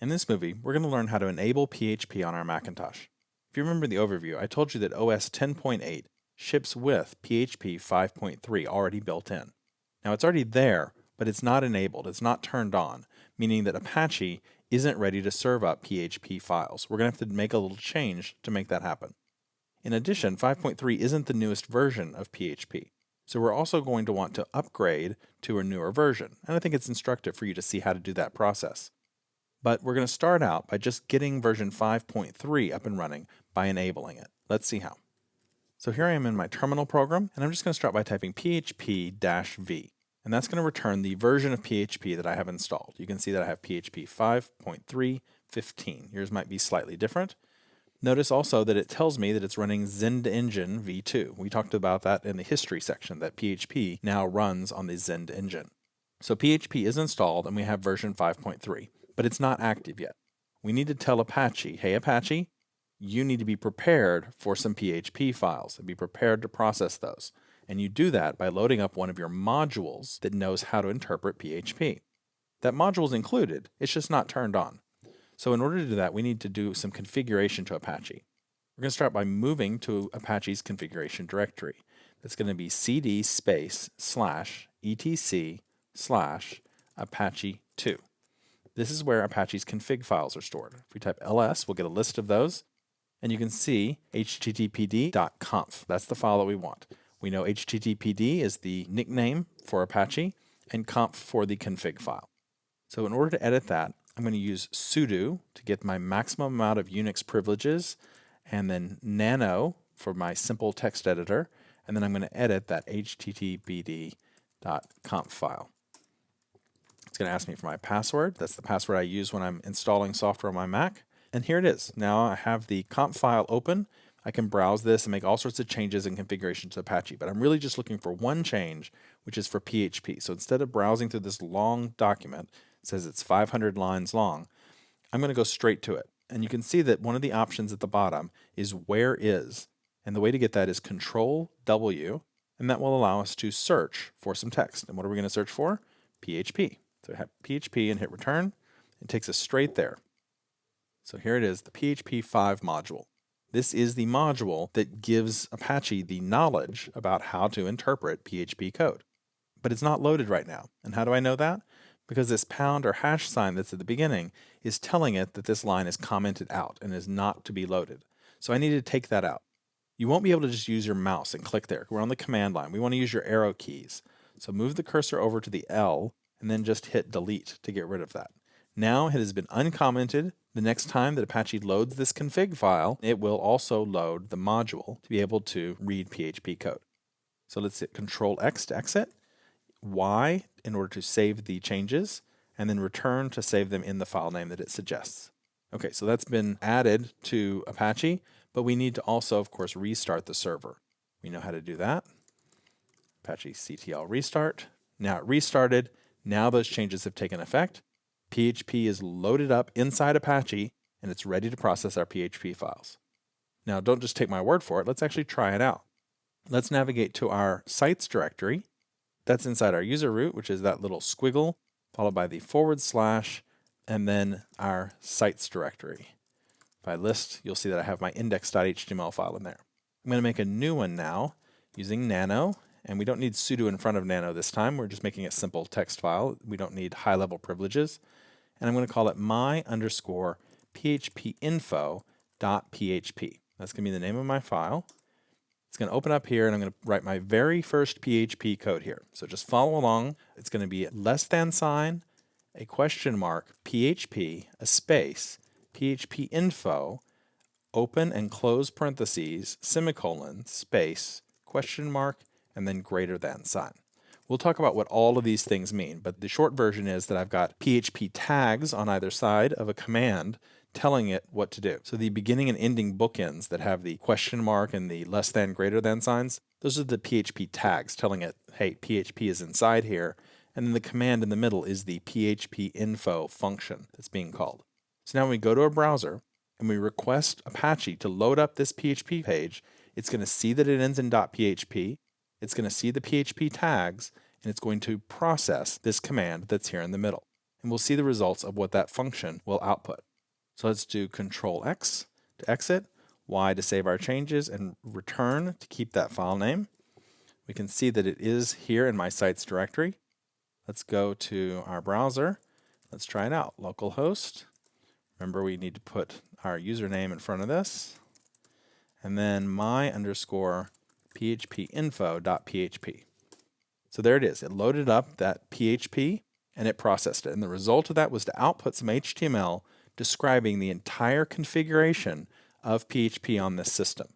In this movie, we're going to learn how to enable PHP on our Macintosh. If you remember the overview, I told you that OS 10.8 ships with PHP 5.3 already built in. Now it's already there, but it's not enabled, it's not turned on, meaning that Apache isn't ready to serve up PHP files. We're going to have to make a little change to make that happen. In addition, 5.3 isn't the newest version of PHP. So we're also going to want to upgrade to a newer version, and I think it's instructive for you to see how to do that process. But we're going to start out by just getting version 5.3 up and running by enabling it. Let's see how. So here I am in my terminal program, and I'm just going to start by typing php-v, and that's going to return the version of PHP that I have installed. You can see that I have PHP 5.3.15. Yours might be slightly different. Notice also that it tells me that it's running Zend engine v2. We talked about that in the history section, that PHP now runs on the Zend engine. So PHP is installed and we have version 5.3, but it's not active yet. We need to tell Apache, hey Apache, you need to be prepared for some PHP files and be prepared to process those. And you do that by loading up one of your modules that knows how to interpret PHP. That module is included, it's just not turned on. So in order to do that, we need to do some configuration to Apache. We're going to start by moving to Apache's configuration directory. That's going to be cd /etc/Apache2. This is where Apache's config files are stored. If we type ls, we'll get a list of those. And you can see httpd.conf. That's the file that we want. We know httpd is the nickname for Apache and conf for the config file. So in order to edit that, I'm going to use sudo to get my maximum amount of Unix privileges, and then nano for my simple text editor, and then I'm going to edit that httpd.conf file. It's going to ask me for my password. That's the password I use when I'm installing software on my Mac. And here it is. Now I have the conf file open. I can browse this and make all sorts of changes and configurations to Apache, but I'm really just looking for one change, which is for PHP. So instead of browsing through this long document, it says it's 500 lines long, I'm going to go straight to it. And you can see that one of the options at the bottom is where is. And the way to get that is Control W, and that will allow us to search for some text. And what are we going to search for? PHP. So I have PHP and hit return. It takes us straight there. So here it is, the PHP 5 module. This is the module that gives Apache the knowledge about how to interpret PHP code. But it's not loaded right now. And how do I know that? Because this pound or hash sign that's at the beginning is telling it that this line is commented out and is not to be loaded. So I need to take that out. You won't be able to just use your mouse and click there. We're on the command line. We want to use your arrow keys. So move the cursor over to the L and then just hit delete to get rid of that. Now it has been uncommented. The next time that Apache loads this config file, it will also load the module to be able to read PHP code. So let's hit Control X to exit, Y in order to save the changes, and then return to save them in the file name that it suggests. Okay, so that's been added to Apache, but we need to also, of course, restart the server. We know how to do that. Apache CTL restart. Now it restarted. Now those changes have taken effect. PHP is loaded up inside Apache, and it's ready to process our PHP files. Now, don't just take my word for it. Let's actually try it out. Let's navigate to our sites directory. That's inside our user root, which is that little squiggle, followed by the /, and then our sites directory. If I list, you'll see that I have my index.html file in there. I'm going to make a new one now using nano. And we don't need sudo in front of nano this time. We're just making a simple text file. We don't need high-level privileges. And I'm going to call it my_phpinfo.php. That's going to be the name of my file. It's going to open up here, and I'm going to write my very first PHP code here. So just follow along. It's going to be >, a question mark, PHP, a space, PHP info, open and close parentheses, semicolon, space, question mark, and then greater than sign. We'll talk about what all of these things mean, but the short version is that I've got PHP tags on either side of a command telling it what to do. So the beginning and ending bookends that have the question mark and the less than, greater than signs, those are the PHP tags telling it, hey, PHP is inside here. And then the command in the middle is the PHP info function that's being called. So now when we go to a browser and we request Apache to load up this PHP page, it's going to see that it ends in .php. It's going to see the PHP tags, and it's going to process this command that's here in the middle. and we'll see the results of what that function will output. So let's do Control X to exit, Y to save our changes, and return to keep that file name. We can see that it is here in my sites directory. Let's go to our browser. Let's try it out. Localhost. Remember, we need to put our username in front of this. And then my_phpinfo.php. So there it is. It loaded up that PHP and it processed it. And the result of that was to output some HTML describing the entire configuration of PHP on this system.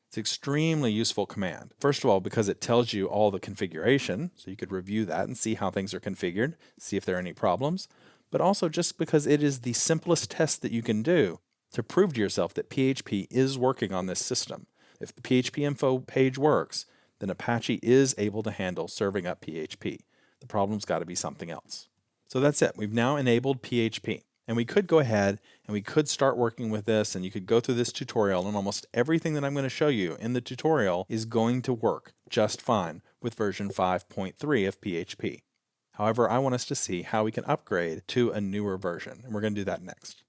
It's an extremely useful command. First of all, because it tells you all the configuration, so you could review that and see how things are configured, see if there are any problems, but also just because it is the simplest test that you can do to prove to yourself that PHP is working on this system. If the PHP info page works, then Apache is able to handle serving up PHP. The problem's got to be something else. So that's it. We've now enabled PHP. And we could go ahead and we could start working with this, and you could go through this tutorial, and almost everything that I'm going to show you in the tutorial is going to work just fine with version 5.3 of PHP. However, I want us to see how we can upgrade to a newer version, and we're going to do that next.